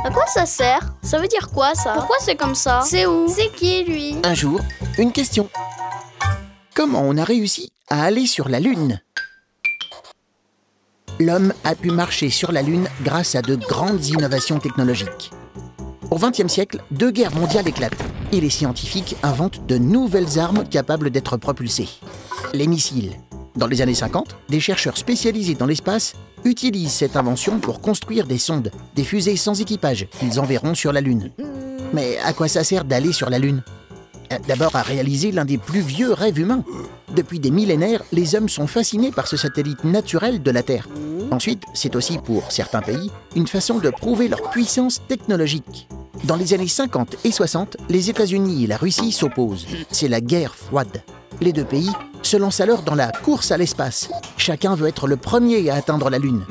À quoi ça sert? Ça veut dire quoi, ça? Pourquoi c'est comme ça? C'est où? C'est qui, lui? Un jour, une question. Comment on a réussi à aller sur la Lune? L'homme a pu marcher sur la Lune grâce à de grandes innovations technologiques. Au XXe siècle, 2 guerres mondiales éclatent et les scientifiques inventent de nouvelles armes capables d'être propulsées. Les missiles. Dans les années 50, des chercheurs spécialisés dans l'espace utilisent cette invention pour construire des sondes, des fusées sans équipage qu'ils enverront sur la Lune. Mais à quoi ça sert d'aller sur la Lune? D'abord à réaliser l'un des plus vieux rêves humains. Depuis des millénaires, les hommes sont fascinés par ce satellite naturel de la Terre. Ensuite, c'est aussi pour certains pays une façon de prouver leur puissance technologique. Dans les années 50 et 60, les États-Unis et la Russie s'opposent. C'est la guerre froide. Les 2 pays se lancent alors dans la course à l'espace. Chacun veut être le premier à atteindre la Lune.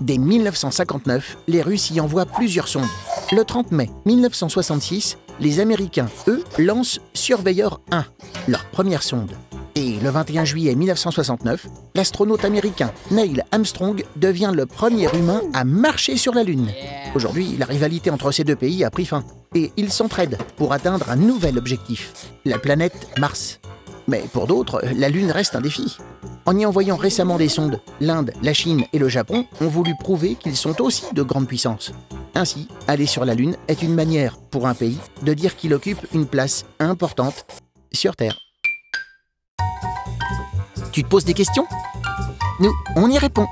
Dès 1959, les Russes y envoient plusieurs sondes. Le 30 mai 1966, les Américains, eux, lancent Surveyor 1, leur première sonde. Et le 21 juillet 1969, l'astronaute américain Neil Armstrong devient le premier humain à marcher sur la Lune. Aujourd'hui, la rivalité entre ces 2 pays a pris fin. Et ils s'entraident pour atteindre un nouvel objectif, la planète Mars. Mais pour d'autres, la Lune reste un défi. En y envoyant récemment des sondes, l'Inde, la Chine et le Japon ont voulu prouver qu'ils sont aussi de grandes puissances. Ainsi, aller sur la Lune est une manière pour un pays de dire qu'il occupe une place importante sur Terre. Tu te poses des questions? Nous, on y répond.